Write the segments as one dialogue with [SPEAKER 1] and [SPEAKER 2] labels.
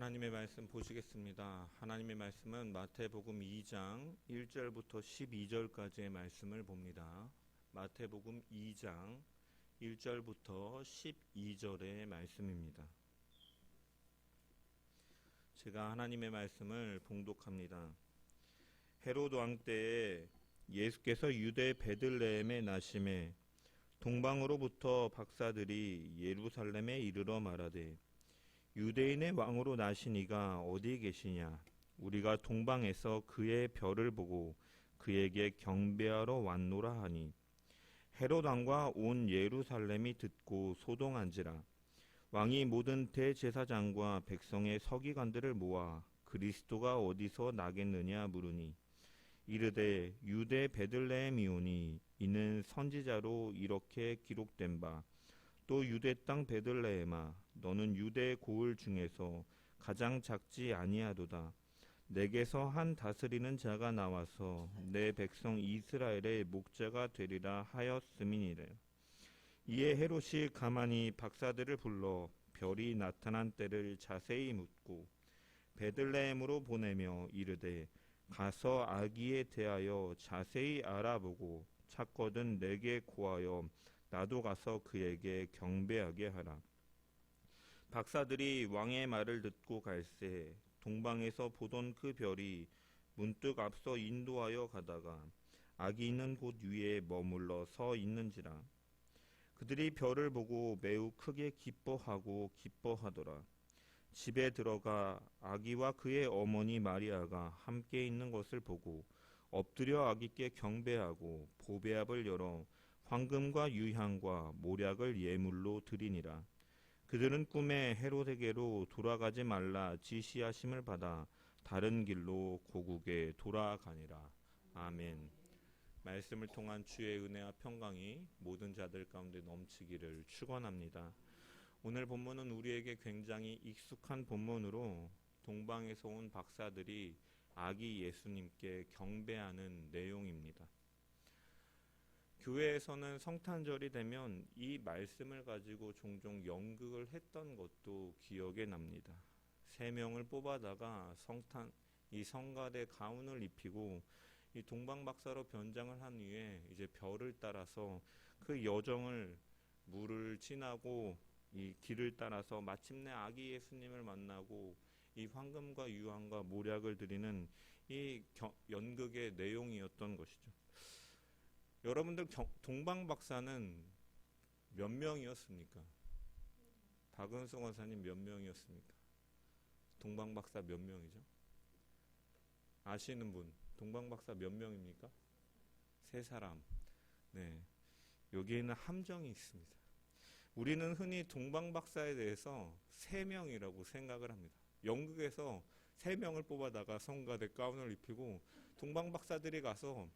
[SPEAKER 1] 하나님의 말씀 보시겠습니다. 하나님의 말씀은 마태복음 2장 1절부터 12절까지의 말씀을 봅니다. 마태복음 2장 1절부터 12절의 말씀입니다. 제가 하나님의 말씀을 봉독합니다. 헤롯 왕 때에 예수께서 유대 베들레헴에 나심에 동방으로부터 박사들이 예루살렘에 이르러 말하되 유대인의 왕으로 나신 이가 어디 계시냐? 우리가 동방에서 그의 별을 보고 그에게 경배하러 왔노라 하니 헤롯 왕과 온 예루살렘이 듣고 소동한지라. 왕이 모든 대제사장과 백성의 서기관들을 모아 그리스도가 어디서 나겠느냐 물으니 이르되 유대 베들레헴이오니 이는 선지자로 이렇게 기록된 바 또 유대 땅 베들레헴아 너는 유대 고을 중에서 가장 작지 아니하도다. 내게서 한 다스리는 자가 나와서 내 백성 이스라엘의 목자가 되리라 하였음이니라. 이에 헤롯이 가만히 박사들을 불러 별이 나타난 때를 자세히 묻고 베들레헴으로 보내며 이르되 가서 아기에 대하여 자세히 알아보고 찾거든 내게 고하여 나도 가서 그에게 경배하게 하라. 박사들이 왕의 말을 듣고 갈새 동방에서 보던 그 별이 문득 앞서 인도하여 가다가 아기 있는 곳 위에 머물러 서 있는지라. 그들이 별을 보고 매우 크게 기뻐하더라. 집에 들어가 아기와 그의 어머니 마리아가 함께 있는 것을 보고 엎드려 아기께 경배하고 보배압을 열어 황금과 유향과 모략을 예물로 드리니라. 그들은 꿈에 헤롯에게로 돌아가지 말라 지시하심을 받아 다른 길로 고국에 돌아가니라. 아멘. 말씀을 통한 주의 은혜와 평강이 모든 자들 가운데 넘치기를 축원합니다. 오늘 본문은 우리에게 굉장히 익숙한 본문으로 동방에서 온 박사들이 아기 예수님께 경배하는 내용입니다. 교회에서는 성탄절이 되면 이 말씀을 가지고 종종 연극을 했던 것도 기억에 납니다. 3명을 뽑아다가 이 성가대 가운을 입히고 이 동방박사로 변장을 한 후에 이제 별을 따라서 그 여정을 물을 지나고 이 길을 따라서 마침내 아기 예수님을 만나고 이 황금과 유황과 모략을 드리는 이 연극의 내용이었던 것이죠. 여러분들 동방박사는 몇 명이었습니까? 박은숙 원사님 몇 명이었습니까? 동방박사 몇 명이죠? 아시는 분 동방박사 몇 명입니까? 3사람. 네, 여기에는 함정이 있습니다. 우리는 흔히 동방박사에 대해서 3명이라고 생각을 합니다. 연극에서 3명을 뽑아다가 성가대 가운을 입히고 동방박사들이 가서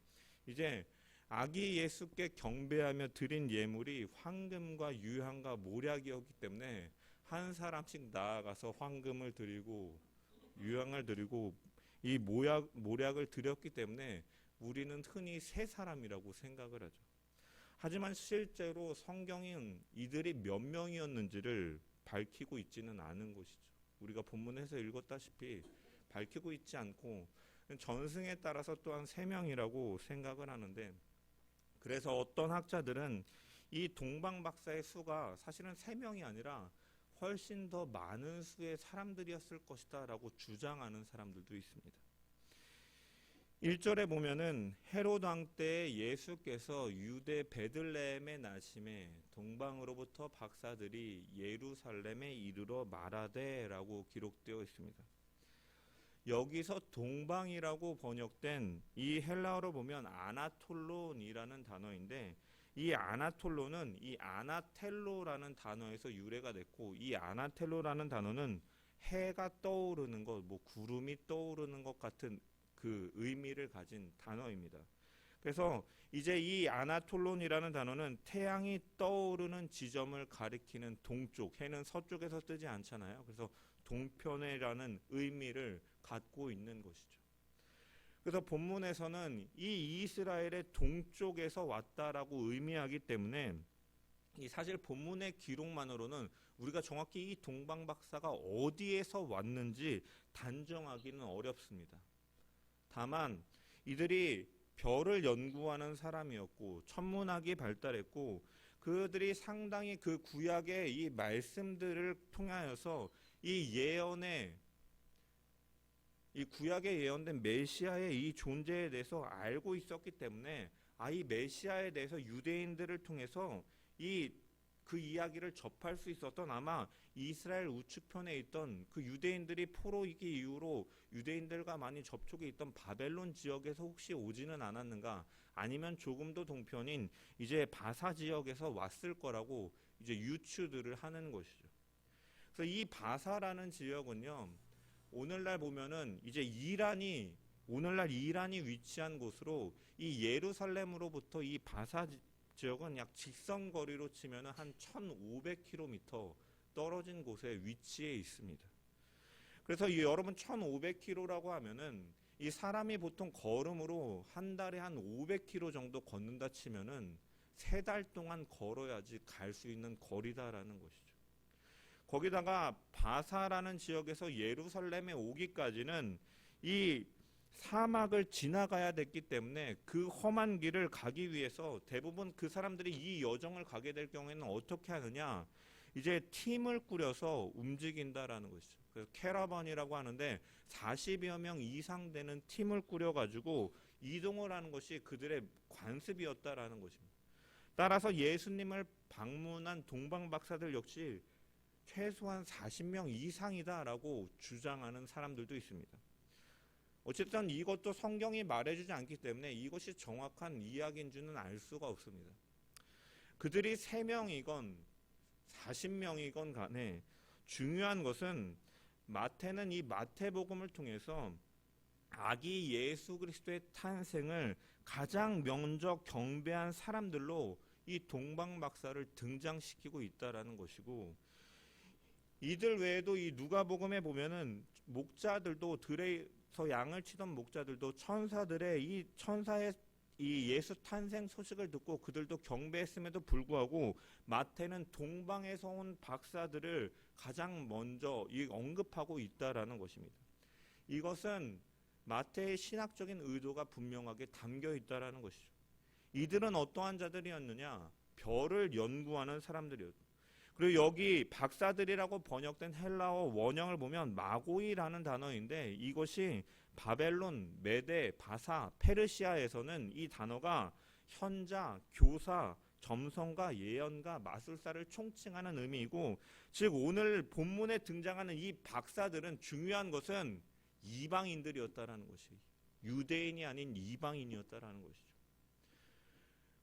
[SPEAKER 1] 이제 아기 예수께 경배하며 드린 예물이 황금과 유향과 모략이었기 때문에 한 사람씩 나아가서 황금을 드리고 유향을 드리고 이 모략을 드렸기 때문에 우리는 흔히 3사람이라고 생각을 하죠. 하지만 실제로 성경은 이들이 몇 명이었는지를 밝히고 있지는 않은 것이죠. 우리가 본문에서 읽었다시피 밝히고 있지 않고 전승에 따라서 또한 3명이라고 생각을 하는데, 그래서 어떤 학자들은 이 동방박사의 수가 사실은 3명이 아니라 훨씬 더 많은 수의 사람들이었을 것이다 라고 주장하는 사람들도 있습니다. 1절에 보면은 헤롯 왕 때 예수께서 유대 베들레헴에 나심에 동방으로부터 박사들이 예루살렘에 이르러 말하되 라고 기록되어 있습니다. 여기서 동방이라고 번역된 이 헬라어로 보면 아나톨론이라는 단어인데, 이 아나톨론은 이 아나텔로라는 단어에서 유래가 됐고, 이 아나텔로라는 단어는 해가 떠오르는 것, 구름이 떠오르는 것 같은 그 의미를 가진 단어입니다. 그래서 이제 이 아나톨론이라는 단어는 태양이 떠오르는 지점을 가리키는 동쪽, 해는 서쪽에서 뜨지 않잖아요. 그래서 동편이라는 의미를 갖고 있는 것이죠. 그래서 본문에서는 이 이스라엘의 동쪽에서 왔다라고 의미하기 때문에 이 사실 본문의 기록만으로는 우리가 정확히 이 동방박사가 어디에서 왔는지 단정하기는 어렵습니다. 다만 이들이 별을 연구하는 사람이었고 천문학이 발달했고 그들이 상당히 그 구약의 이 말씀들을 통하여서 이 구약에 예언된 메시아의 이 존재에 대해서 알고 있었기 때문에 이 메시아에 대해서 유대인들을 통해서 그 이야기를 접할 수 있었던 아마 이스라엘 우측편에 있던 그 유대인들이 포로이기 이후로 유대인들과 많이 접촉이 있던 바벨론 지역에서 혹시 오지는 않았는가, 아니면 조금 더 동편인 이제 바사 지역에서 왔을 거라고 이제 유추들을 하는 것이죠. 그래서 이 바사라는 지역은요, 오늘날 보면은 이제 오늘날 이란이 위치한 곳으로 이 예루살렘으로부터 이 바사 지역은 약 직선 거리로 치면은 한 1500km 떨어진 곳에 위치해 있습니다. 그래서 여러분 1500km라고 하면은 이 사람이 보통 걸음으로 한 달에 한 500km 정도 걷는다 치면은 3달 동안 걸어야지 갈 수 있는 거리다라는 것이죠. 거기다가 바사라는 지역에서 예루살렘에 오기까지는 이 사막을 지나가야 됐기 때문에 그 험한 길을 가기 위해서 대부분 그 사람들이 이 여정을 가게 될 경우에는 어떻게 하느냐, 이제 팀을 꾸려서 움직인다라는 것이죠. 그래서 캐러반이라고 하는데 40여 명 이상 되는 팀을 꾸려가지고 이동을 하는 것이 그들의 관습이었다라는 것입니다. 따라서 예수님을 방문한 동방박사들 역시 최소한 40명 이상이다라고 주장하는 사람들도 있습니다. 어쨌든 이것도 성경이 말해주지 않기 때문에 이것이 정확한 이야기인 줄은 알 수가 없습니다. 그들이 3명이건 40명이건 간에 중요한 것은 마태는 이 마태복음을 통해서 아기 예수 그리스도의 탄생을 가장 먼저 경배한 사람들로 이 동방박사를 등장시키고 있다라는 것이고, 이들 외에도 이 누가복음에 보면은 목자들도 들에서 양을 치던 목자들도 천사의 이 예수 탄생 소식을 듣고 그들도 경배했음에도 불구하고 마태는 동방에서 온 박사들을 가장 먼저 언급하고 있다라는 것입니다. 이것은 마태의 신학적인 의도가 분명하게 담겨 있다라는 것이죠. 이들은 어떠한 자들이었느냐? 별을 연구하는 사람들이었고, 그리고 여기 박사들이라고 번역된 헬라어 원형을 보면 마고이라는 단어인데, 이것이 바벨론, 메데, 바사, 페르시아에서는 이 단어가 현자, 교사, 점성가, 예언가, 마술사를 총칭하는 의미이고, 즉 오늘 본문에 등장하는 이 박사들은 중요한 것은 이방인들이었다라는 것이, 유대인이 아닌 이방인이었다라는 것이죠.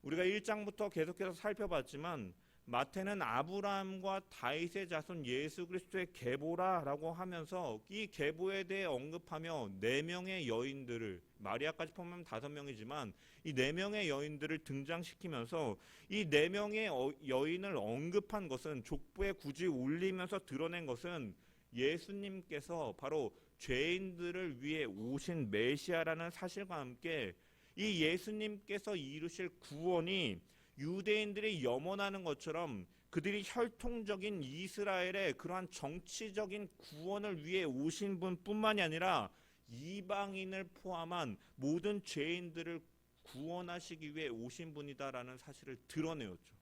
[SPEAKER 1] 우리가 1장부터 계속해서 살펴봤지만 마태는 아브라함과 다윗의 자손 예수 그리스도의 계보라라고 하면서 이 계보에 대해 언급하며 4명의 여인들을, 마리아까지 포함하면 5명이지만 이 4명의 여인들을 등장시키면서 이 4명의 여인을 언급한 것은, 족보에 굳이 올리면서 드러낸 것은 예수님께서 바로 죄인들을 위해 오신 메시아라는 사실과 함께 이 예수님께서 이루실 구원이 유대인들이 염원하는 것처럼 그들이 혈통적인 이스라엘의 그러한 정치적인 구원을 위해 오신 분뿐만이 아니라 이방인을 포함한 모든 죄인들을 구원하시기 위해 오신 분이다라는 사실을 드러내었죠.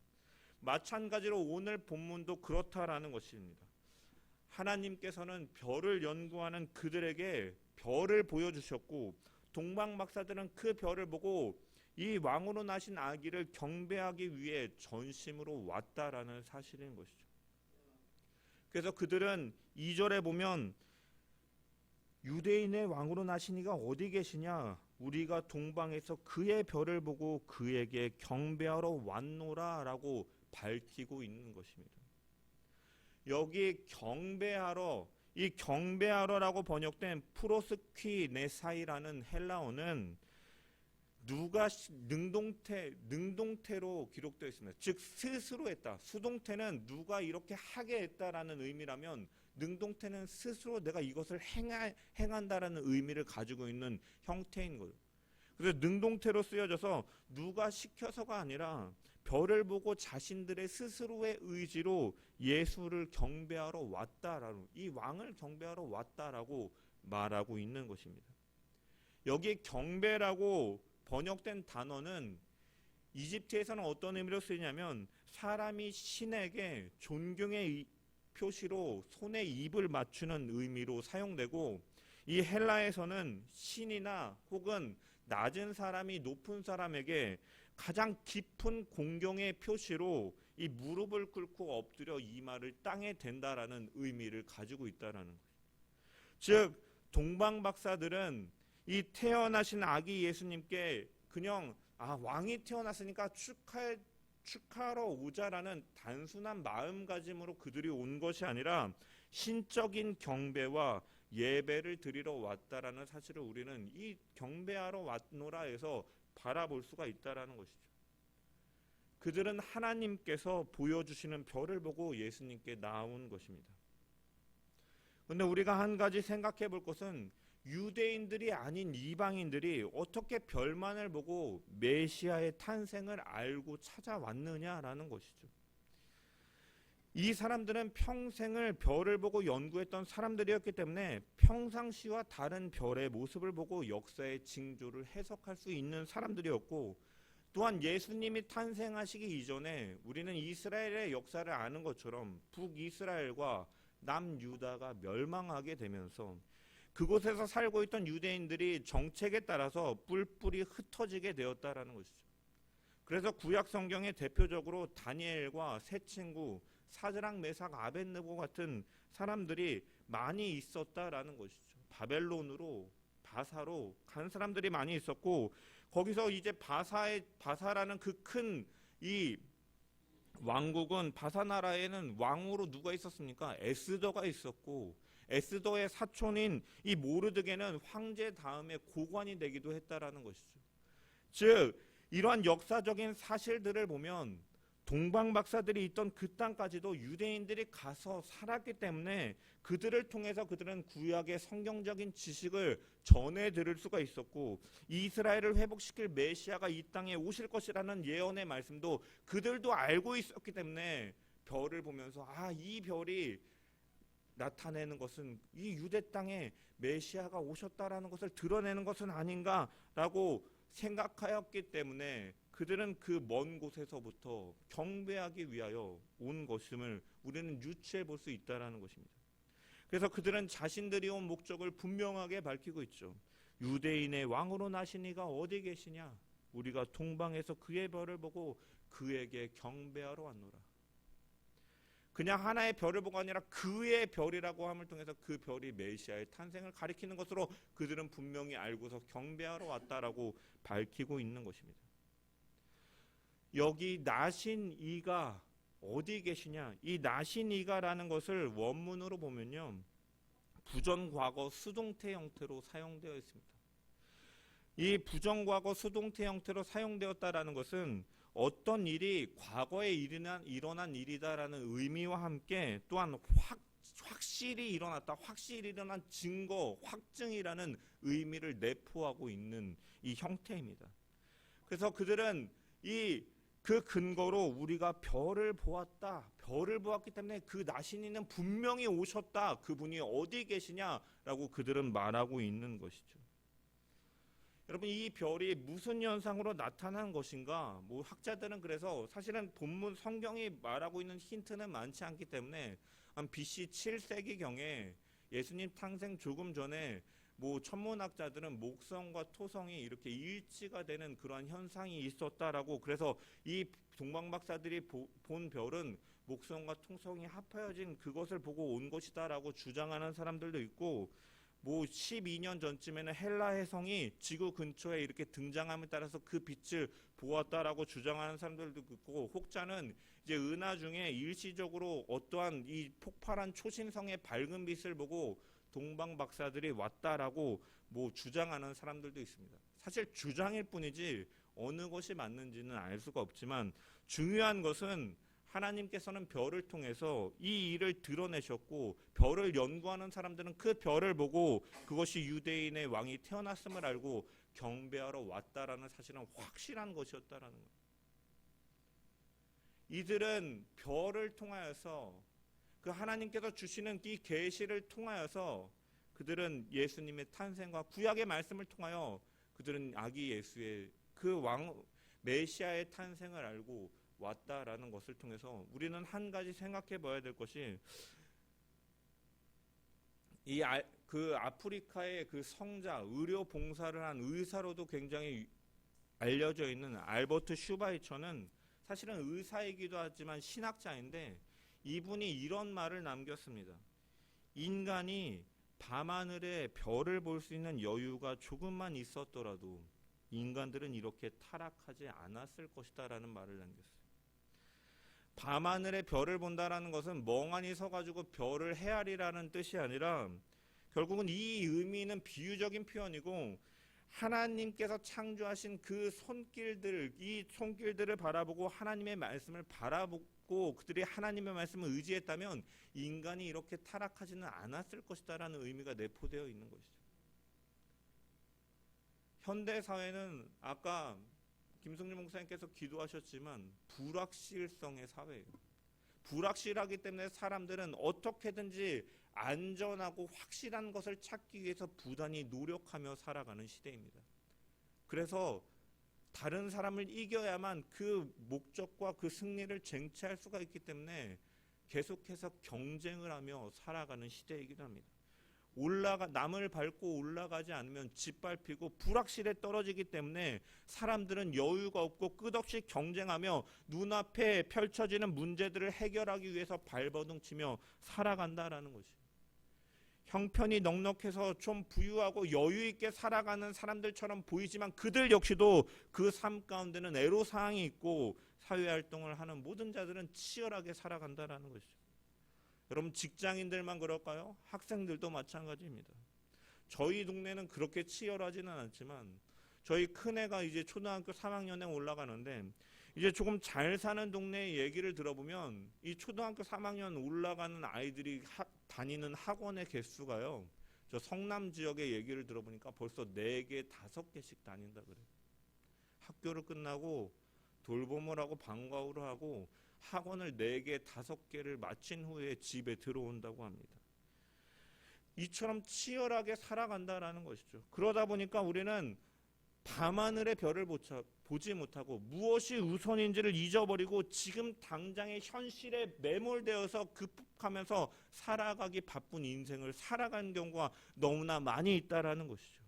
[SPEAKER 1] 마찬가지로 오늘 본문도 그렇다라는 것입니다. 하나님께서는 별을 연구하는 그들에게 별을 보여주셨고, 동방박사들은 그 별을 보고 이 왕으로 나신 아기를 경배하기 위해 전심으로 왔다라는 사실인 것이죠. 그래서 그들은 2절에 보면 유대인의 왕으로 나신 이가 어디 계시냐? 우리가 동방에서 그의 별을 보고 그에게 경배하러 왔노라 라고 밝히고 있는 것입니다. 여기 경배하러, 이 경배하러라고 번역된 프로스퀴네사이라는 헬라어는 누가 능동태로 기록되어 있습니다. 즉 스스로 했다. 수동태는 누가 이렇게 하게 했다라는 의미라면, 능동태는 스스로 내가 이것을 행한다라는 의미를 가지고 있는 형태인 거예요. 그래서 능동태로 쓰여져서 누가 시켜서가 아니라 별을 보고 자신들의 스스로의 의지로 예수를 경배하러 왔다라는, 이 왕을 경배하러 왔다라고 말하고 있는 것입니다. 여기 경배라고 번역된 단어는 이집트에서는 어떤 의미로 쓰이냐면 사람이 신에게 존경의 표시로 손에 입을 맞추는 의미로 사용되고, 이 헬라에서는 신이나 혹은 낮은 사람이 높은 사람에게 가장 깊은 공경의 표시로 이 무릎을 꿇고 엎드려 이마를 땅에 댄다라는 의미를 가지고 있다라는 거예요. 즉 동방 박사들은 이 태어나신 아기 예수님께 그냥 왕이 태어났으니까 축하하러 오자라는 단순한 마음가짐으로 그들이 온 것이 아니라 신적인 경배와 예배를 드리러 왔다라는 사실을 우리는 이 경배하러 왔노라에서 바라볼 수가 있다라는 것이죠. 그들은 하나님께서 보여주시는 별을 보고 예수님께 나온 것입니다. 그런데 우리가 한 가지 생각해 볼 것은 유대인들이 아닌 이방인들이 어떻게 별만을 보고 메시아의 탄생을 알고 찾아왔느냐라는 것이죠. 이 사람들은 평생을 별을 보고 연구했던 사람들이었기 때문에 평상시와 다른 별의 모습을 보고 역사의 징조를 해석할 수 있는 사람들이었고, 또한 예수님이 탄생하시기 이전에 우리는 이스라엘의 역사를 아는 것처럼 북이스라엘과 남유다가 멸망하게 되면서 그곳에서 살고 있던 유대인들이 정책에 따라서 뿔뿔이 흩어지게 되었다라는 것이죠. 그래서 구약 성경에 대표적으로 다니엘과 세 친구 사드락 메삭 아벳느고 같은 사람들이 많이 있었다라는 것이죠. 바벨론으로 바사로 간 사람들이 많이 있었고, 거기서 이제 바사라는 그 큰 이 왕국은, 바사 나라에는 왕으로 누가 있었습니까? 에스더가 있었고, 에스더의 사촌인 이 모르드게는 황제 다음에 고관이 되기도 했다라는 것이죠. 즉 이러한 역사적인 사실들을 보면 동방 박사들이 있던 그 땅까지도 유대인들이 가서 살았기 때문에 그들을 통해서 그들은 구약의 성경적인 지식을 전해 들을 수가 있었고, 이스라엘을 회복시킬 메시아가 이 땅에 오실 것이라는 예언의 말씀도 그들도 알고 있었기 때문에 별을 보면서 이 별이 나타내는 것은 이 유대 땅에 메시아가 오셨다라는 것을 드러내는 것은 아닌가라고 생각하였기 때문에 그들은 그 먼 곳에서부터 경배하기 위하여 온 것임을 우리는 유추해 볼 수 있다라는 것입니다. 그래서 그들은 자신들이 온 목적을 분명하게 밝히고 있죠. 유대인의 왕으로 나신 이가 어디 계시냐? 우리가 동방에서 그의 별을 보고 그에게 경배하러 왔노라. 그냥 하나의 별을 보고 아니라 그의 별이라고 함을 통해서 그 별이 메시아의 탄생을 가리키는 것으로 그들은 분명히 알고서 경배하러 왔다라고 밝히고 있는 것입니다. 여기 나신 이가 어디 계시냐? 이 나신 이가라는 것을 원문으로 보면요, 부정과거 수동태 형태로 사용되어 있습니다. 이 부정과거 수동태 형태로 사용되었다라는 것은 어떤 일이 과거에 일어난 일이다라는 의미와 함께 또한 확실히 일어났다, 확실히 일어난 증거, 확증이라는 의미를 내포하고 있는 이 형태입니다. 그래서 그들은 그 근거로 우리가 별을 보았다, 별을 보았기 때문에 그 나신이는 분명히 오셨다, 그분이 어디 계시냐라고 그들은 말하고 있는 것이죠. 여러분, 이 별이 무슨 현상으로 나타난 것인가? 학자들은 그래서 사실은 본문 성경이 말하고 있는 힌트는 많지 않기 때문에 한 BC 7세기경에 예수님 탄생 조금 전에 천문학자들은 목성과 토성이 이렇게 일치가 되는 그러한 현상이 있었다라고, 그래서 이 동방박사들이 본 별은 목성과 토성이 합하여진 그것을 보고 온 것이다라고 주장하는 사람들도 있고, 12년 전쯤에는 헬라 해성이 지구 근처에 이렇게 등장함에 따라서 그 빛을 보았다라고 주장하는 사람들도 있고, 혹자는 이제 은하 중에 일시적으로 어떠한 이 폭발한 초신성의 밝은 빛을 보고 동방 박사들이 왔다라고 주장하는 사람들도 있습니다. 사실 주장일 뿐이지 어느 것이 맞는지는 알 수가 없지만, 중요한 것은 하나님께서는 별을 통해서 이 일을 드러내셨고, 별을 연구하는 사람들은 그 별을 보고 그것이 유대인의 왕이 태어났음을 알고 경배하러 왔다라는 사실은 확실한 것이었다라는 거예요. 이들은 별을 통하여서 그 하나님께서 주시는 이 계시를 통하여서 그들은 예수님의 탄생과 구약의 말씀을 통하여 그들은 아기 예수의 그 메시아의 탄생을 알고 왔다라는 것을 통해서 우리는 한 가지 생각해 봐야 될 것이 그 아프리카의 그 성자, 의료 봉사를 한 의사로도 굉장히 알려져 있는 알버트 슈바이처는 사실은 의사이기도 하지만 신학자인데 이분이 이런 말을 남겼습니다. 인간이 밤하늘에 별을 볼 수 있는 여유가 조금만 있었더라도 인간들은 이렇게 타락하지 않았을 것이다 라는 말을 남겼어요. 밤하늘에 별을 본다라는 것은 멍하니 서가지고 별을 헤아리라는 뜻이 아니라 결국은 이 의미는 비유적인 표현이고 하나님께서 창조하신 그 손길들, 이 손길들을 바라보고 하나님의 말씀을 바라보고 그들이 하나님의 말씀을 의지했다면 인간이 이렇게 타락하지는 않았을 것이다 라는 의미가 내포되어 있는 것이죠. 현대사회는 아까 김성준 목사님께서 기도하셨지만 불확실성의 사회예요. 불확실하기 때문에 사람들은 어떻게든지 안전하고 확실한 것을 찾기 위해서 부단히 노력하며 살아가는 시대입니다. 그래서 다른 사람을 이겨야만 그 목적과 그 승리를 쟁취할 수가 있기 때문에 계속해서 경쟁을 하며 살아가는 시대이기도 합니다. 남을 밟고 올라가지 않으면 짓밟히고 불확실에 떨어지기 때문에 사람들은 여유가 없고 끝없이 경쟁하며 눈앞에 펼쳐지는 문제들을 해결하기 위해서 발버둥치며 살아간다라는 것이에요. 형편이 넉넉해서 좀 부유하고 여유 있게 살아가는 사람들처럼 보이지만 그들 역시도 그 삶 가운데는 애로사항이 있고 사회활동을 하는 모든 자들은 치열하게 살아간다라는 것이죠. 여러분 직장인들만 그럴까요? 학생들도 마찬가지입니다. 저희 동네는 그렇게 치열하지는 않지만 저희 큰애가 이제 초등학교 3학년에 올라가는데 이제 조금 잘 사는 동네의 얘기를 들어보면 이 초등학교 3학년 올라가는 아이들이 다니는 학원의 개수가요. 저 성남 지역의 얘기를 들어보니까 벌써 4개, 5개씩 다닌다 그래요. 학교를 끝나고 돌봄을 하고 방과후를 하고 학원을 4개, 5개를 마친 후에 집에 들어온다고 합니다. 이처럼 치열하게 살아간다라는 것이죠. 그러다 보니까 우리는 밤하늘의 별을 보지 못하고 무엇이 우선인지를 잊어버리고 지금 당장의 현실에 매몰되어서 급급하면서 살아가기 바쁜 인생을 살아가는 경우가 너무나 많이 있다라는 것이죠.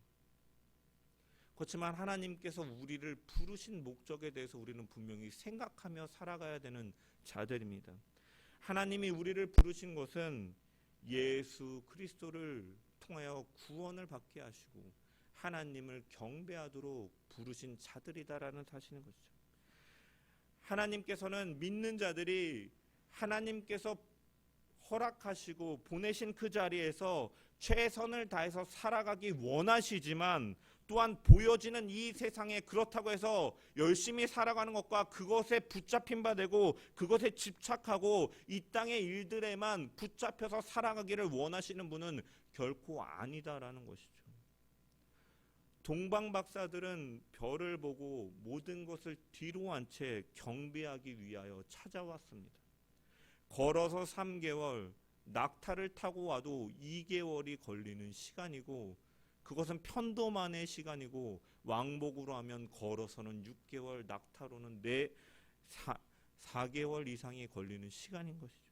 [SPEAKER 1] 그렇지만 하나님께서 우리를 부르신 목적에 대해서 우리는 분명히 생각하며 살아가야 되는 자들입니다. 하나님이 우리를 부르신 것은 예수 그리스도를 통하여 구원을 받게 하시고 하나님을 경배하도록 부르신 자들이다라는 사실인 것이죠. 하나님께서는 믿는 자들이 하나님께서 허락하시고 보내신 그 자리에서 최선을 다해서 살아가기 원하시지만 또한 보여지는 이 세상에 그렇다고 해서 열심히 살아가는 것과 그것에 붙잡힌 바 되고 그것에 집착하고 이 땅의 일들에만 붙잡혀서 살아가기를 원하시는 분은 결코 아니다라는 것이죠. 동방박사들은 별을 보고 모든 것을 뒤로 한 채 경배하기 위하여 찾아왔습니다. 걸어서 3개월, 낙타를 타고 와도 2개월이 걸리는 시간이고 그것은 편도만의 시간이고 왕복으로 하면 걸어서는 6개월, 낙타로는 4개월 이상이 걸리는 시간인 것이죠.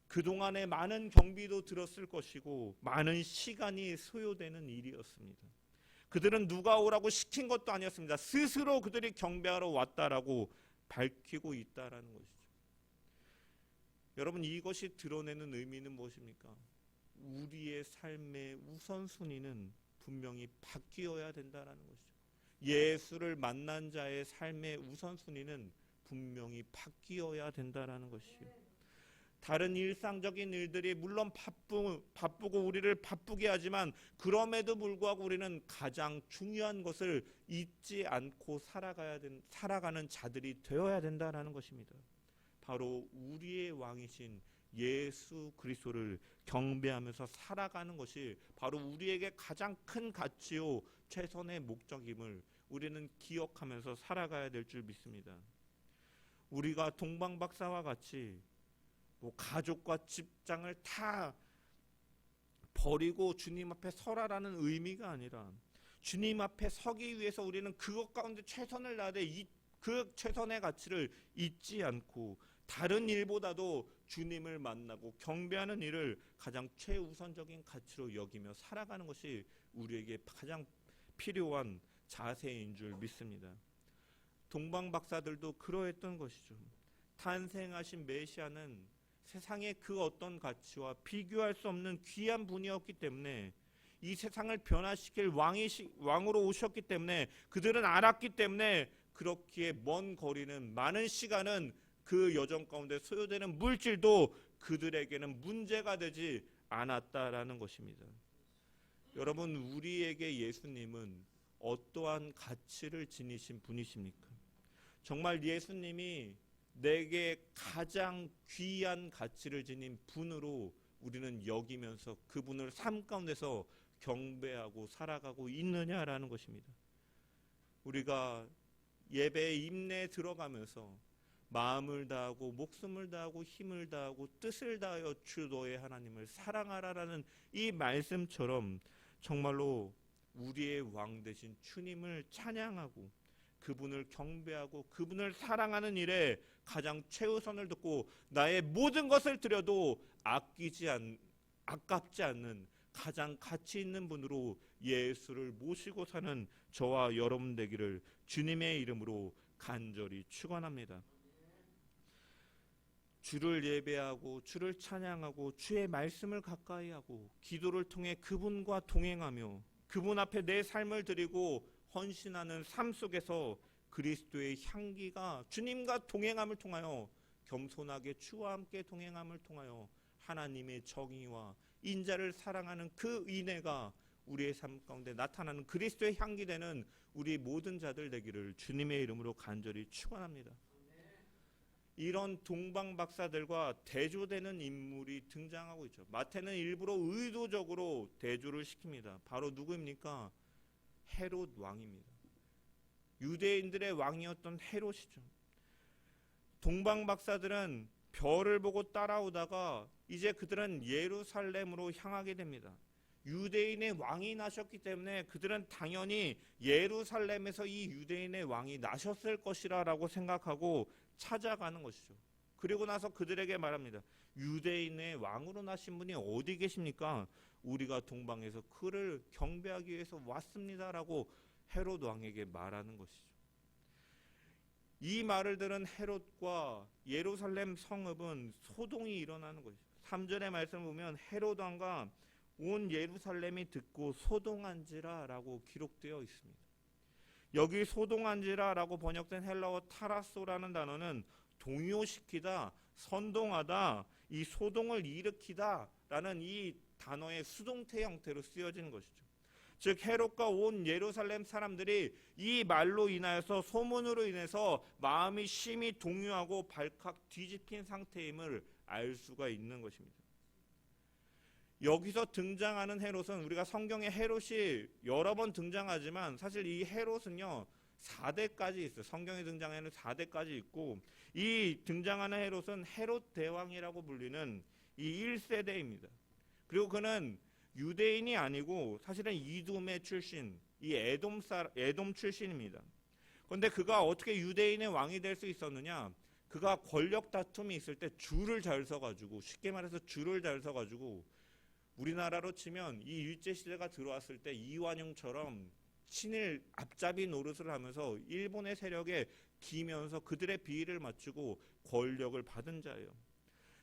[SPEAKER 1] 그동안에 많은 경비도 들었을 것이고 많은 시간이 소요되는 일이었습니다. 그들은 누가 오라고 시킨 것도 아니었습니다. 스스로 그들이 경배하러 왔다라고 밝히고 있다라는 것이죠. 여러분 이것이 드러내는 의미는 무엇입니까? 우리의 삶의 우선순위는 분명히 바뀌어야 된다라는 것이죠. 예수를 만난 자의 삶의 우선순위는 분명히 바뀌어야 된다라는 것이요. 다른 일상적인 일들이 물론 바쁘고 우리를 바쁘게 하지만 그럼에도 불구하고 우리는 가장 중요한 것을 잊지 않고 살아가는 자들이 되어야 된다라는 것입니다. 바로 우리의 왕이신 예수 그리스도를 경배하면서 살아가는 것이 바로 우리에게 가장 큰 가치요 최선의 목적임을 우리는 기억하면서 살아가야 될 줄 믿습니다. 우리가 동방박사와 같이 뭐 가족과 직장을 다 버리고 주님 앞에 서라라는 의미가 아니라, 주님 앞에 서기 위해서 우리는 그것 가운데 최선을 다하되 그 최선의 가치를 잊지 않고 다른 일보다도 주님을 만나고 경배하는 일을 가장 최우선적인 가치로 여기며 살아가는 것이 우리에게 가장 필요한 자세인 줄 믿습니다. 동방박사들도 그러했던 것이죠. 탄생하신 메시아는 세상의 그 어떤 가치와 비교할 수 없는 귀한 분이었기 때문에, 이 세상을 변화시킬 왕으로 오셨기 때문에, 그들은 알았기 때문에 그렇기에 먼 거리는, 많은 시간은 그 여정 가운데 소요되는 물질도 그들에게는 문제가 되지 않았다라는 것입니다. 여러분, 우리에게 예수님은 어떠한 가치를 지니신 분이십니까? 정말 예수님이 내게 가장 귀한 가치를 지닌 분으로 우리는 여기면서 그분을 삶 가운데서 경배하고 살아가고 있느냐라는 것입니다. 우리가 예배에 임내에 들어가면서 마음을 다하고 목숨을 다하고 힘을 다하고 뜻을 다하여 주 너의 하나님을 사랑하라라는 이 말씀처럼 정말로 우리의 왕 되신 주님을 찬양하고 그분을 경배하고 그분을 사랑하는 일에 가장 최우선을 두고 나의 모든 것을 드려도 아깝지 않는 가장 가치 있는 분으로 예수를 모시고 사는 저와 여러분 되기를 주님의 이름으로 간절히 축원합니다. 주를 예배하고 주를 찬양하고 주의 말씀을 가까이 하고 기도를 통해 그분과 동행하며 그분 앞에 내 삶을 드리고 헌신하는 삶 속에서 그리스도의 향기가 주님과 동행함을 통하여, 겸손하게 주와 함께 동행함을 통하여 하나님의 정의와 인자를 사랑하는 그 은혜가 우리의 삶 가운데 나타나는 그리스도의 향기 되는 우리 모든 자들 되기를 주님의 이름으로 간절히 축원합니다. 이런 동방박사들과 대조되는 인물이 등장하고 있죠. 마태는 일부러 의도적으로 대조를 시킵니다. 바로 누구입니까? 헤롯 왕입니다. 유대인들의 왕이었던 헤롯이죠. 동방박사들은 별을 보고 따라오다가 이제 그들은 예루살렘으로 향하게 됩니다. 유대인의 왕이 나셨기 때문에 그들은 당연히 예루살렘에서 이 유대인의 왕이 나셨을 것이라고 생각하고 찾아가는 것이죠. 그리고 나서 그들에게 말합니다. 유대인의 왕으로 나신 분이 어디 계십니까? 우리가 동방에서 그를 경배하기 위해서 왔습니다라고 헤롯 왕에게 말하는 것이죠. 이 말을 들은 헤롯과 예루살렘 성읍은 소동이 일어나는 것이죠. 3절의 말씀을 보면 헤롯 왕과 온 예루살렘이 듣고 소동한지라 라고 기록되어 있습니다. 여기 소동한지라 라고 번역된 헬라어 타라소라는 단어는 동요시키다, 선동하다, 이 소동을 일으키다 라는 이 단어의 수동태 형태로 쓰여진 것이죠. 즉 헤롯과 온 예루살렘 사람들이 이 말로 인하여서, 소문으로 인해서 마음이 심히 동요하고 발칵 뒤집힌 상태임을 알 수가 있는 것입니다. 여기서 등장하는 헤롯은, 우리가 성경에 헤롯이 여러 번 등장하지만 사실 이 헤롯은요 4대까지 있어요. 성경에 등장하는 4대까지 있고, 이 등장하는 헤롯은 헤롯 대왕이라고 불리는 이 1세대입니다. 그리고 그는 유대인이 아니고 사실은 이돔의 출신, 이 에돔 출신입니다. 그런데 그가 어떻게 유대인의 왕이 될 수 있었느냐? 그가 권력 다툼이 있을 때 줄을 잘 서가지고, 쉽게 말해서 줄을 잘 서가지고, 우리나라로 치면 이 일제시대가 들어왔을 때 이완용처럼 친일 앞잡이 노릇을 하면서 일본의 세력에 기면서 그들의 비위를 맞추고 권력을 받은 자예요.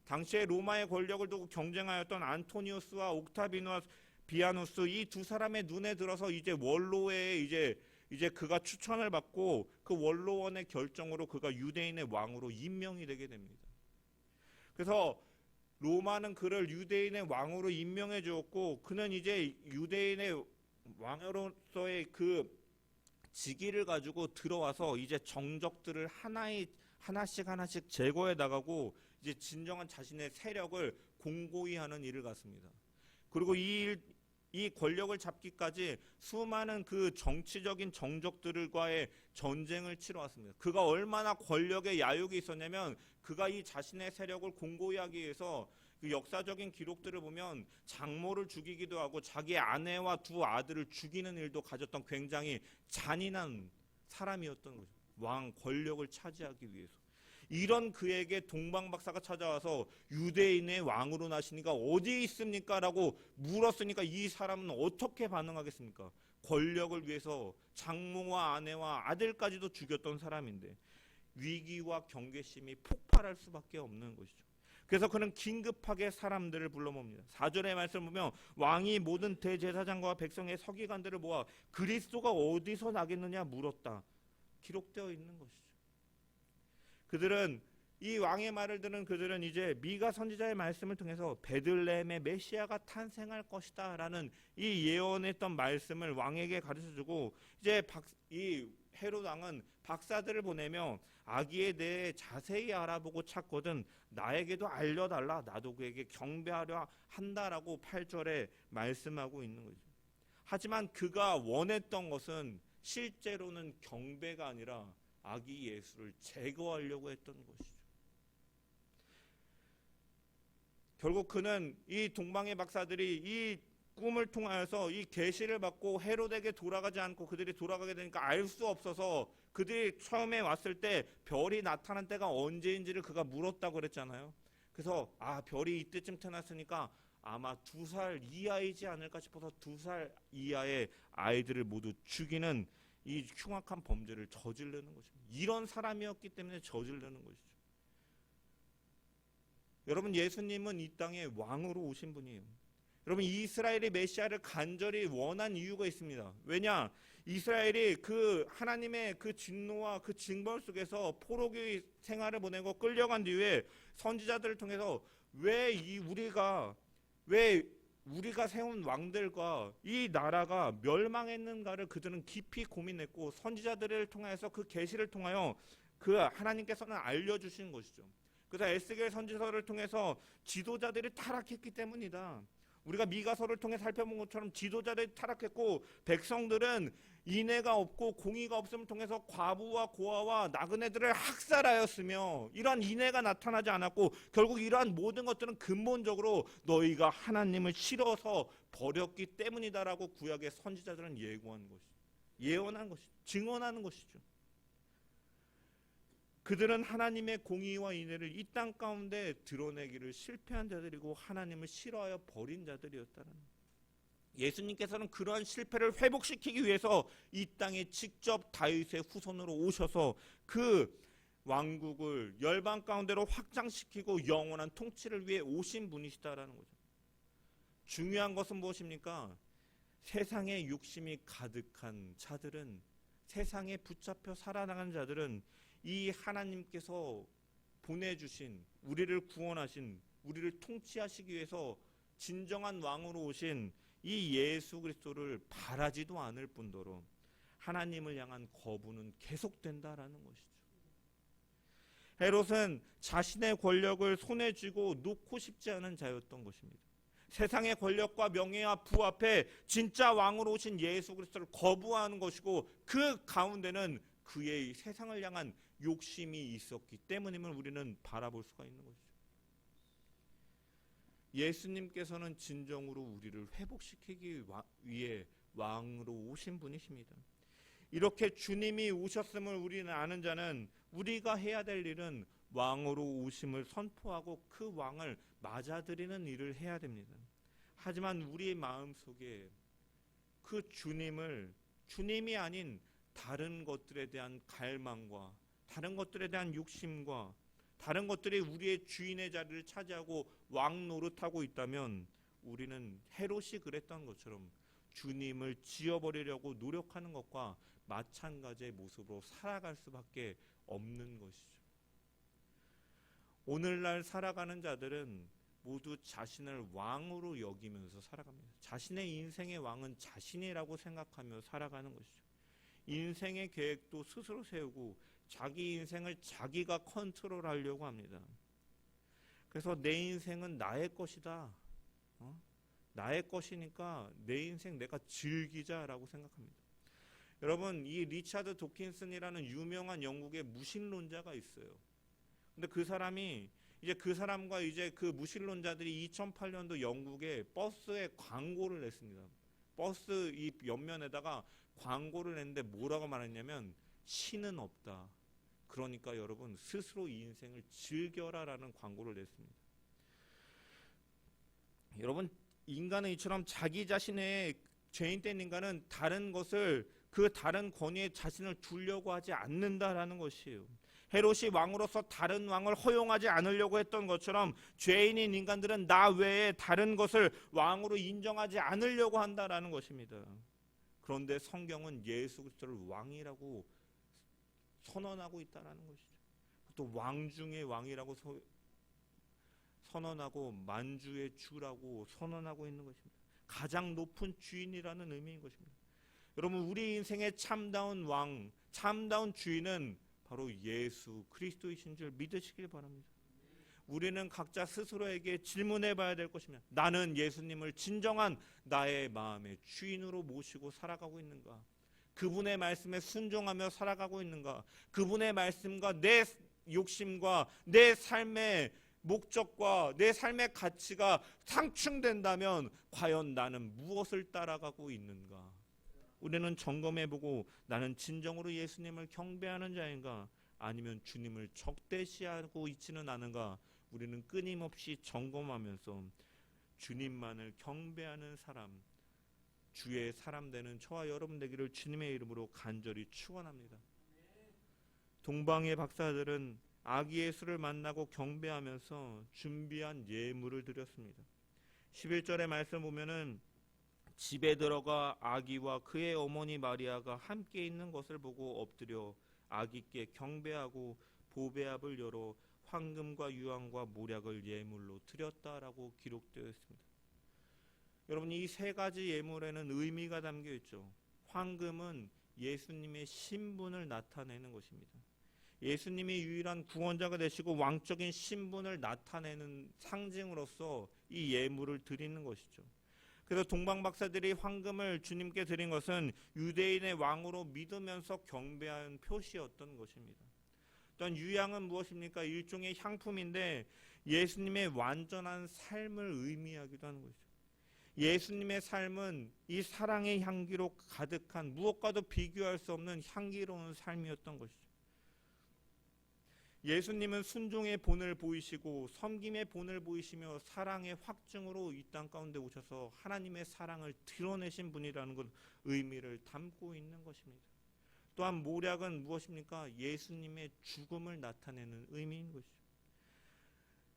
[SPEAKER 1] 당시에 로마의 권력을 두고 경쟁하였던 안토니우스와 옥타비아누스, 이 두 사람의 눈에 들어서 이제 원로에 이제 그가 추천을 받고 그 원로원의 결정으로 그가 유대인의 왕으로 임명이 되게 됩니다. 그래서 로마는 그를 유대인의 왕으로 임명해 주었고, 그는 이제 유대인의 왕으로서의 그 직위를 가지고 들어와서 이제 정적들을 하나씩 제거해 나가고 이제 진정한 자신의 세력을 공고히 하는 일을 갖습니다. 그리고 이 이 권력을 잡기까지 수많은 그 정치적인 정적들과의 전쟁을 치러왔습니다. 그가 얼마나 권력의 야욕이 있었냐면 그가 이 자신의 세력을 공고히 하기 위해서 그 역사적인 기록들을 보면 장모를 죽이기도 하고 자기 아내와 두 아들을 죽이는 일도 가졌던 굉장히 잔인한 사람이었던 거죠. 왕 권력을 차지하기 위해서. 이런 그에게 동방박사가 찾아와서 유대인의 왕으로 나시니까 어디 있습니까? 라고 물었으니까 이 사람은 어떻게 반응하겠습니까? 권력을 위해서 장모와 아내와 아들까지도 죽였던 사람인데 위기와 경계심이 폭발할 수밖에 없는 것이죠. 그래서 그는 긴급하게 사람들을 불러 몹니다. 4절의 말씀을 보면 왕이 모든 대제사장과 백성의 서기관들을 모아 그리스도가 어디서 나겠느냐 물었다. 기록되어 있는 것이죠. 그들은 이 왕의 말을 들은 그들은 이제 미가 선지자의 말씀을 통해서 베들레헴의 메시아가 탄생할 것이다 라는 이 예언했던 말씀을 왕에게 가르쳐주고 이제 이 헤롯 왕은 박사들을 보내며 아기에 대해 자세히 알아보고 찾거든 나에게도 알려달라, 나도 그에게 경배하려 한다라고 8절에 말씀하고 있는 거죠. 하지만 그가 원했던 것은 실제로는 경배가 아니라 아기 예수를 제거하려고 했던 것이죠. 결국 그는 이 동방의 박사들이 이 꿈을 통하여서 이 계시를 받고 헤롯에게 돌아가지 않고 그들이 돌아가게 되니까 알 수 없어서 그들이 처음에 왔을 때 별이 나타난 때가 언제인지를 그가 물었다고 그랬잖아요. 그래서 별이 이때쯤 태어났으니까 아마 2살 이하이지 않을까 싶어서 2살 이하의 아이들을 모두 죽이는 이 흉악한 범죄를 저지르는 것입니다. 이런 사람이었기 때문에 저지르는 것이죠. 여러분, 예수님은 이 땅에 왕으로 오신 분이에요. 여러분, 이스라엘이 메시아를 간절히 원한 이유가 있습니다. 왜냐? 이스라엘이 그 하나님의 그 진노와 그 징벌 속에서 포로기 생활을 보내고 끌려간 뒤에 선지자들을 통해서 왜 우리가 세운 왕들과 이 나라가 멸망했는가를 그들은 깊이 고민했고 선지자들을 통해서 그 계시를 통하여 그 하나님께서는 알려주신 것이죠. 그래서 에스겔 선지서를 통해서 지도자들이 타락했기 때문이다. 우리가 미가서를 통해 살펴본 것처럼 지도자들이 타락했고 백성들은 인애가 없고 공의가 없음을 통해서 과부와 고아와 나그네들을 학살하였으며 이러한 인애가 나타나지 않았고 결국 이러한 모든 것들은 근본적으로 너희가 하나님을 싫어서 버렸기 때문이다라고 구약의 선지자들은 예언한 것이죠. 증언하는 것이죠. 그들은 하나님의 공의와 인애를 이 땅 가운데 드러내기를 실패한 자들이고 하나님을 싫어하여 버린 자들이었다는 거예요. 예수님께서는 그러한 실패를 회복시키기 위해서 이 땅에 직접 다윗의 후손으로 오셔서 그 왕국을 열방 가운데로 확장시키고 영원한 통치를 위해 오신 분이시다라는 거죠. 중요한 것은 무엇입니까? 세상에 욕심이 가득한 자들은, 세상에 붙잡혀 살아나가는 자들은 이 하나님께서 보내주신, 우리를 구원하신, 우리를 통치하시기 위해서 진정한 왕으로 오신 이 예수 그리스도를 바라지도 않을 뿐더러 하나님을 향한 거부는 계속된다라는 것이죠. 헤롯은 자신의 권력을 손에 쥐고 놓고 싶지 않은 자였던 것입니다. 세상의 권력과 명예와 부 앞에 진짜 왕으로 오신 예수 그리스도를 거부하는 것이고 그 가운데는 그의 세상을 향한 욕심이 있었기 때문임을 우리는 바라볼 수가 있는 것이죠. 예수님께서는 진정으로 우리를 회복시키기 위해 왕으로 오신 분이십니다. 이렇게 주님이 오셨음을 우리는 아는 자는 우리가 해야 될 일은 왕으로 오심을 선포하고 그 왕을 맞아들이는 일을 해야 됩니다. 하지만 우리의 마음속에 그 주님이 아닌 다른 것들에 대한 갈망과 다른 것들에 대한 욕심과 다른 것들이 우리의 주인의 자리를 차지하고 왕 노릇하고 있다면 우리는 헤롯이 그랬던 것처럼 주님을 지어버리려고 노력하는 것과 마찬가지의 모습으로 살아갈 수밖에 없는 것이죠. 오늘날 살아가는 자들은 모두 자신을 왕으로 여기면서 살아갑니다. 자신의 인생의 왕은 자신이라고 생각하며 살아가는 것이죠. 인생의 계획도 스스로 세우고 자기 인생을 자기가 컨트롤하려고 합니다. 그래서 내 인생은 나의 것이다. 나의 것이니까 내 인생 내가 즐기자라고 생각합니다. 여러분, 이 리차드 도킨슨이라는 유명한 영국의 무신론자가 있어요. 근데 그 사람이 이제 그 사람과 이제 그 무신론자들이 2008년도 영국에 버스에 광고를 냈습니다. 버스 이 옆면에다가 광고를 냈는데 뭐라고 말했냐면 신은 없다. 그러니까 여러분 스스로 이 인생을 즐겨라라는 광고를 냈습니다. 여러분, 인간은 이처럼 자기 자신의 죄인된 인간은 다른 것을 그 다른 권위에 자신을 두려고 하지 않는다라는 것이에요. 헤롯이 왕으로서 다른 왕을 허용하지 않으려고 했던 것처럼 죄인인 인간들은 나 외에 다른 것을 왕으로 인정하지 않으려고 한다라는 것입니다. 그런데 성경은 예수 그리스도를 왕이라고 선언하고 있다라는 것이죠. 또 왕 중의 왕이라고 선언하고 만주의 주라고 선언하고 있는 것입니다. 가장 높은 주인이라는 의미인 것입니다. 여러분, 우리 인생의 참다운 왕, 참다운 주인은 바로 예수 그리스도이신 줄 믿으시길 바랍니다. 우리는 각자 스스로에게 질문해 봐야 될 것이며, 나는 예수님을 진정한 나의 마음의 주인으로 모시고 살아가고 있는가? 그분의 말씀에 순종하며 살아가고 있는가? 그분의 말씀과 내 욕심과 내 삶의 목적과 내 삶의 가치가 상충된다면 과연 나는 무엇을 따라가고 있는가? 우리는 점검해보고 나는 진정으로 예수님을 경배하는 자인가? 아니면 주님을 적대시하고 있지는 않은가? 우리는 끊임없이 점검하면서 주님만을 경배하는 사람, 주의 사람 되는 저와 여러분 되기를 주님의 이름으로 간절히 축원합니다. 동방의 박사들은 아기 예수를 만나고 경배하면서 준비한 예물을 드렸습니다. 11절의 말씀 보면은 집에 들어가 아기와 그의 어머니 마리아가 함께 있는 것을 보고 엎드려 아기께 경배하고 보배압을 열어 황금과 유황과 모략을 예물로 드렸다라고 기록되어 있습니다. 여러분, 이 세 가지 예물에는 의미가 담겨 있죠. 황금은 예수님의 신분을 나타내는 것입니다. 예수님이 유일한 구원자가 되시고 왕적인 신분을 나타내는 상징으로서 이 예물을 드리는 것이죠. 그래서 동방박사들이 황금을 주님께 드린 것은 유대인의 왕으로 믿으면서 경배한 표시였던 것입니다. 또한 유향은 무엇입니까? 일종의 향품인데 예수님의 완전한 삶을 의미하기도 하는 것이죠. 예수님의 삶은 이 사랑의 향기로 가득한 무엇과도 비교할 수 없는 향기로운 삶이었던 것이죠. 예수님은 순종의 본을 보이시고 섬김의 본을 보이시며 사랑의 확증으로 이 땅 가운데 오셔서 하나님의 사랑을 드러내신 분이라는 것 의미를 담고 있는 것입니다. 또한 모략은 무엇입니까? 예수님의 죽음을 나타내는 의미인 것이죠.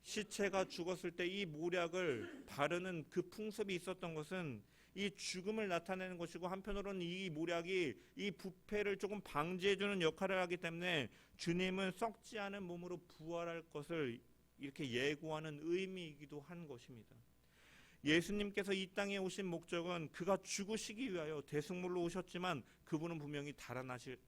[SPEAKER 1] 시체가 죽었을 때 이 모략을 바르는 그 풍습이 있었던 것은 이 죽음을 나타내는 것이고, 한편으로는 이 모략이 이 부패를 조금 방지해주는 역할을 하기 때문에 주님은 썩지 않은 몸으로 부활할 것을 이렇게 예고하는 의미이기도 한 것입니다. 예수님께서 이 땅에 오신 목적은 그가 죽으시기 위하여 대승물로 오셨지만 그분은 분명히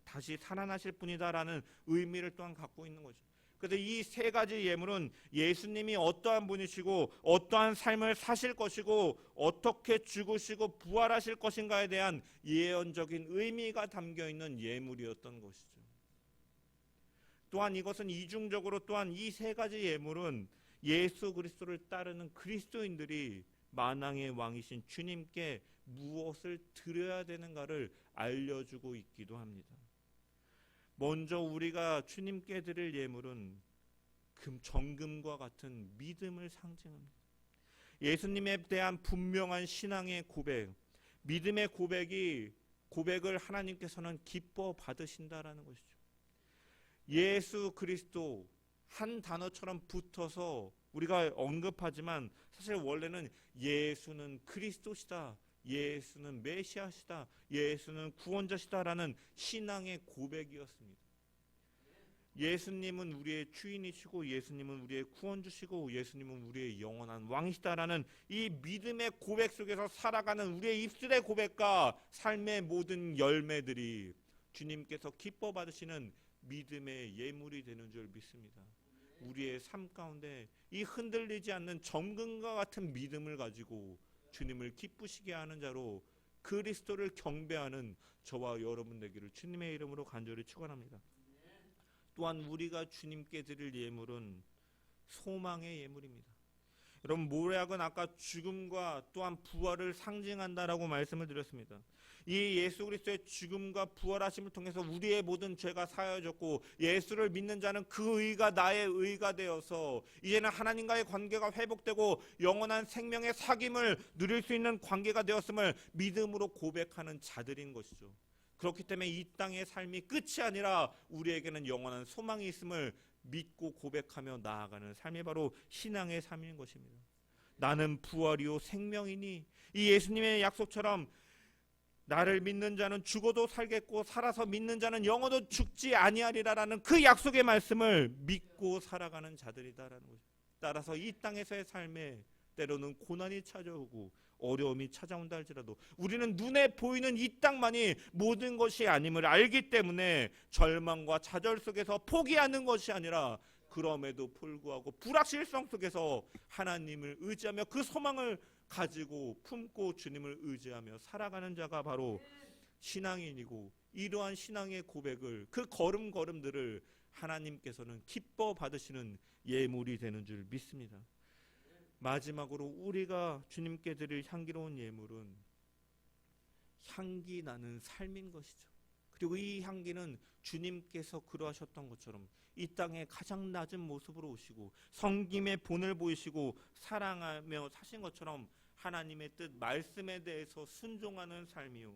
[SPEAKER 1] 다시 살아나실 분이다라는 의미를 또한 갖고 있는 거죠. 그래서 이 세 가지 예물은 예수님이 어떠한 분이시고 어떠한 삶을 사실 것이고 어떻게 죽으시고 부활하실 것인가에 대한 예언적인 의미가 담겨있는 예물이었던 것이죠. 또한 이것은 이중적으로 또한 이 세 가지 예물은 예수 그리스도를 따르는 그리스도인들이 만왕의 왕이신 주님께 무엇을 드려야 되는가를 알려주고 있기도 합니다. 먼저 우리가 주님께 드릴 예물은 정금과 같은 믿음을 상징합니다. 예수님에 대한 분명한 신앙의 고백, 믿음의 고백을 하나님께서는 기뻐 받으신다라는 것이죠. 예수 그리스도 한 단어처럼 붙어서 우리가 언급하지만 사실 원래는 예수는 그리스도시다, 예수는 메시아시다, 예수는 구원자시다라는 신앙의 고백이었습니다. 예수님은 우리의 주인이시고 예수님은 우리의 구원주시고 예수님은 우리의 영원한 왕이시다라는 이 믿음의 고백 속에서 살아가는 우리의 입술의 고백과 삶의 모든 열매들이 주님께서 기뻐 받으시는 믿음의 예물이 되는 줄 믿습니다. 우리의 삶 가운데 이 흔들리지 않는 정금과 같은 믿음을 가지고 주님을 기쁘시게 하는 자로 그리스도를 경배하는 저와 여러분 되기를 주님의 이름으로 간절히 축원합니다. 또한 우리가 주님께 드릴 예물은 소망의 예물입니다. 여러분, 모략은 아까 죽음과 또한 부활을 상징한다라고 말씀을 드렸습니다. 이 예수 그리스도의 죽음과 부활하심을 통해서 우리의 모든 죄가 사여졌고, 예수를 믿는 자는 그 의가 나의 의가 되어서 이제는 하나님과의 관계가 회복되고 영원한 생명의 사귐을 누릴 수 있는 관계가 되었음을 믿음으로 고백하는 자들인 것이죠. 그렇기 때문에 이 땅의 삶이 끝이 아니라 우리에게는 영원한 소망이 있음을 믿고 고백하며 나아가는 삶이 바로 신앙의 삶인 것입니다. 나는 부활이요 생명이니, 이 예수님의 약속처럼 나를 믿는 자는 죽어도 살겠고 살아서 믿는 자는 영원히 죽지 아니하리라라는 그 약속의 말씀을 믿고 살아가는 자들이다라는 거죠. 따라서 이 땅에서의 삶에 때로는 고난이 찾아오고 어려움이 찾아온다 할지라도 우리는 눈에 보이는 이 땅만이 모든 것이 아님을 알기 때문에 절망과 좌절 속에서 포기하는 것이 아니라, 그럼에도 불구하고 불확실성 속에서 하나님을 의지하며 그 소망을 가지고 품고 주님을 의지하며 살아가는 자가 바로 신앙인이고, 이러한 신앙의 고백을, 그 걸음걸음들을 하나님께서는 기뻐 받으시는 예물이 되는 줄 믿습니다. 마지막으로 우리가 주님께 드릴 향기로운 예물은 향기 나는 삶인 것이죠. 그리고 이 향기는 주님께서 그러하셨던 것처럼 이 땅에 가장 낮은 모습으로 오시고 섬김의 본을 보이시고 사랑하며 사신 것처럼 하나님의 뜻 말씀에 대해서 순종하는 삶이요,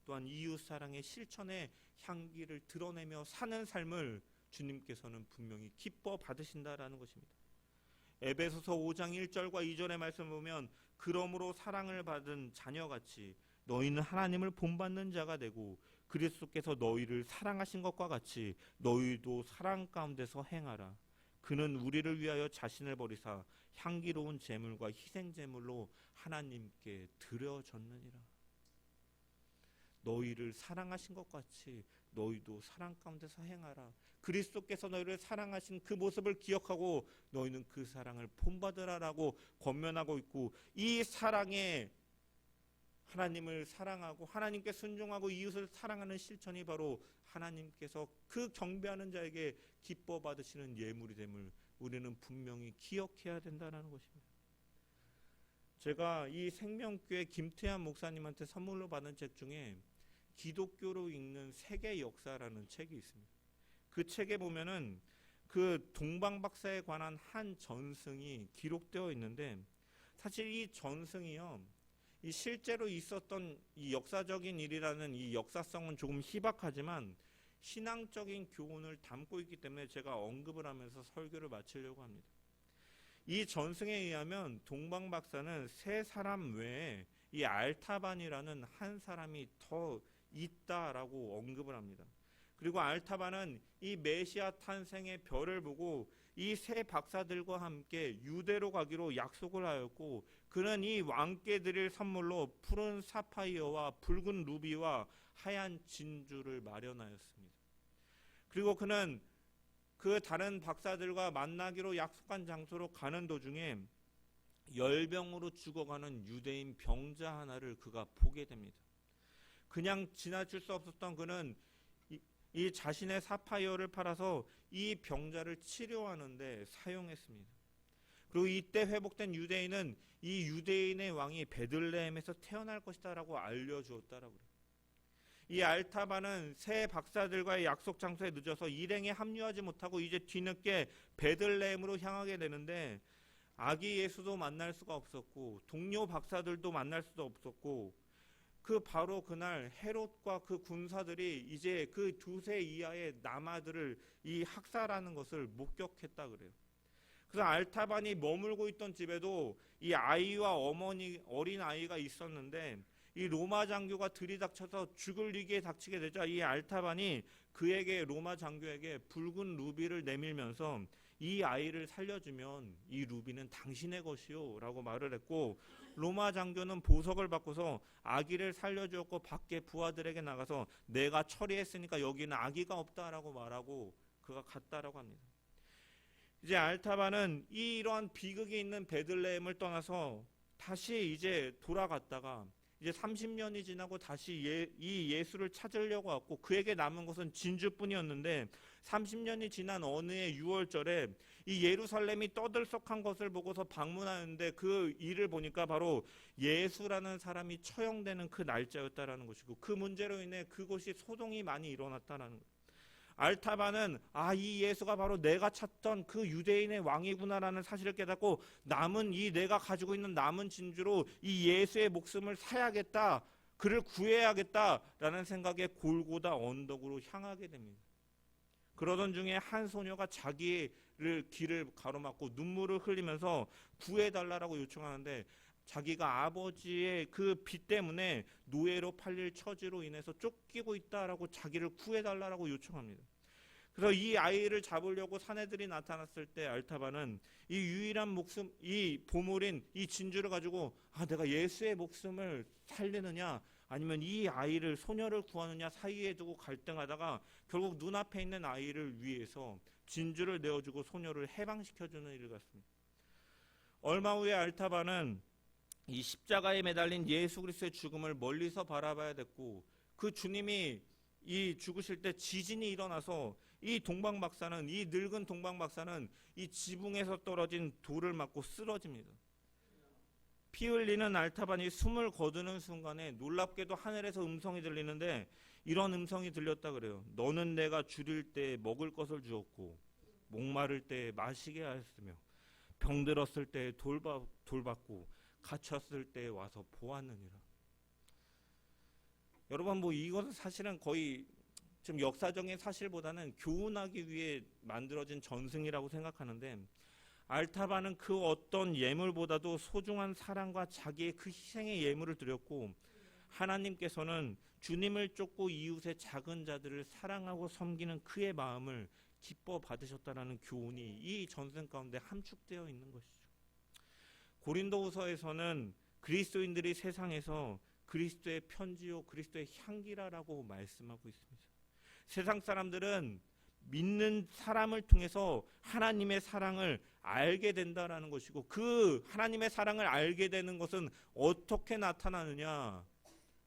[SPEAKER 1] 또한 이웃사랑의 실천의 향기를 드러내며 사는 삶을 주님께서는 분명히 기뻐 받으신다라는 것입니다. 에베소서 5장 1절과 2절의 말씀을 보면, 그러므로 사랑을 받은 자녀같이 너희는 하나님을 본받는 자가 되고 그리스도께서 너희를 사랑하신 것과 같이 너희도 사랑 가운데서 행하라. 그는 우리를 위하여 자신을 버리사 향기로운 제물과 희생 제물로 하나님께 드려졌느니라. 너희를 사랑하신 것 같이 너희도 사랑 가운데서 행하라. 그리스도께서 너희를 사랑하신 그 모습을 기억하고 너희는 그 사랑을 본받으라라고 권면하고 있고, 이 사랑에 하나님을 사랑하고 하나님께 순종하고 이웃을 사랑하는 실천이 바로 하나님께서 그 경배하는 자에게 기뻐 받으시는 예물이 됨을 우리는 분명히 기억해야 된다는 것입니다. 제가 이 생명교회 김태한 목사님한테 선물로 받은 책 중에 기독교로 읽는 세계 역사라는 책이 있습니다. 그 책에 보면은 그 동방박사에 관한 한 전승이 기록되어 있는데, 사실 이 전승이요, 이 실제로 있었던 이 역사적인 일이라는 이 역사성은 조금 희박하지만 신앙적인 교훈을 담고 있기 때문에 제가 언급을 하면서 설교를 마치려고 합니다. 이 전승에 의하면 동방박사는 세 사람 외에 이 알타반이라는 한 사람이 더 있다라고 언급을 합니다. 그리고 알타반은 이 메시아 탄생의 별을 보고 이 세 박사들과 함께 유대로 가기로 약속을 하였고, 그는 이 왕께 드릴 선물로 푸른 사파이어와 붉은 루비와 하얀 진주를 마련하였습니다. 그리고 그는 그 다른 박사들과 만나기로 약속한 장소로 가는 도중에 열병으로 죽어가는 유대인 병자 하나를 그가 보게 됩니다. 그냥 지나칠 수 없었던 그는 이 자신의 사파이어를 팔아서 이 병자를 치료하는데 사용했습니다. 그리고 이때 회복된 유대인은 이 유대인의 왕이 베들레헴에서 태어날 것이다 라고 알려주었다라고 그래요. 이 알타반은 새 박사들과의 약속 장소에 늦어서 일행에 합류하지 못하고 이제 뒤늦게 베들레헴으로 향하게 되는데, 아기 예수도 만날 수가 없었고 동료 박사들도 만날 수도 없었고, 그 바로 그날 헤롯과 그 군사들이 이제 그 2세 이하의 남아들을 이 학살하는 것을 목격했다 그래요. 그래서 알타반이 머물고 있던 집에도 이 아이와 어린 아이가 있었는데, 이 로마 장교가 들이닥쳐서 죽을 위기에 닥치게 되자 이 알타반이 그에게, 로마 장교에게 붉은 루비를 내밀면서 이 아이를 살려주면 이 루비는 당신의 것이요 라고 말을 했고, 로마 장교는 보석을 받고서 아기를 살려주었고 밖에 부하들에게 나가서 내가 처리했으니까 여기는 아기가 없다라고 말하고 그가 갔다라고 합니다. 이제 알타반은 이러한 비극이 있는 베들레헴을 떠나서 다시 이제 돌아갔다가 이제 30년이 지나고 다시 이 예수를 찾으려고 왔고 그에게 남은 것은 진주뿐이었는데 30년이 지난 어느 해 6월절에 이 예루살렘이 떠들썩한 것을 보고서 방문하는데 그 일을 보니까 바로 예수라는 사람이 처형되는 그 날짜였다라는 것이고 그 문제로 인해 그곳이 소동이 많이 일어났다라는 것. 알타바는 이 예수가 바로 내가 찾던 그 유대인의 왕이구나라는 사실을 깨닫고 내가 가지고 있는 남은 진주로 이 예수의 목숨을 사야겠다, 그를 구해야겠다라는 생각에 골고다 언덕으로 향하게 됩니다. 그러던 중에 한 소녀가 자기를 길을 가로막고 눈물을 흘리면서 구해달라고 요청하는데 자기가 아버지의 그 빚 때문에 노예로 팔릴 처지로 인해서 쫓기고 있다라고 자기를 구해달라고 요청합니다. 그래서 이 아이를 잡으려고 사내들이 나타났을 때 알타바는 이 유일한 목숨, 이 보물인 이 진주를 가지고 내가 예수의 목숨을 살리느냐 아니면 이 아이를 소녀를 구하느냐 사이에 두고 갈등하다가 결국 눈앞에 있는 아이를 위해서 진주를 내어주고 소녀를 해방시켜주는 일을 갖습니다. 얼마 후에 알타바는 이 십자가에 매달린 예수 그리스도의 죽음을 멀리서 바라봐야 됐고 그 주님이 이 죽으실 때 지진이 일어나서 이 늙은 동방박사는 이 지붕에서 떨어진 돌을 맞고 쓰러집니다. 피 흘리는 알타반이 숨을 거두는 순간에 놀랍게도 하늘에서 음성이 들리는데 이런 음성이 들렸다 그래요. 너는 내가 줄일 때 먹을 것을 주었고 목마를 때 마시게 하였으며 병들었을 때 돌봤고 갇혔을 때 와서 보았느니라. 여러분 이것은 사실은 거의 좀 역사적인 사실보다는 교훈하기 위해 만들어진 전승이라고 생각하는데 알타바는 그 어떤 예물보다도 소중한 사랑과 자기의 그 희생의 예물을 드렸고 하나님께서는 주님을 쫓고 이웃의 작은 자들을 사랑하고 섬기는 그의 마음을 기뻐 받으셨다라는 교훈이 이 전승 가운데 함축되어 있는 것이죠. 고린도후서에서는 그리스도인들이 세상에서 그리스도의 편지요 그리스도의 향기라라고 말씀하고 있습니다. 세상 사람들은 믿는 사람을 통해서 하나님의 사랑을 알게 된다라는 것이고 그 하나님의 사랑을 알게 되는 것은 어떻게 나타나느냐?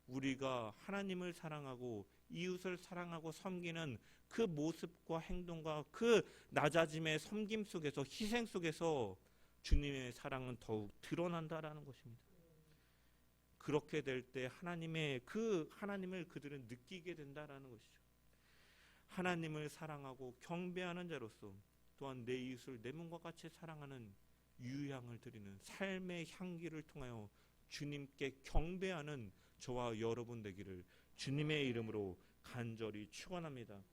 [SPEAKER 1] 우리가 하나님을 사랑하고 이웃을 사랑하고 섬기는 그 모습과 행동과 그 낮아짐의 섬김 속에서 희생 속에서 주님의 사랑은 더욱 드러난다라는 것입니다. 그렇게 될 때 하나님을 그들은 느끼게 된다라는 것이죠. 하나님을 사랑하고 경배하는 자로서 또한 내 이웃을 내 몸과 같이 사랑하는 유향을 드리는 삶의 향기를 통하여 주님께 경배하는 저와 여러분 되기를 주님의 이름으로 간절히 축원합니다.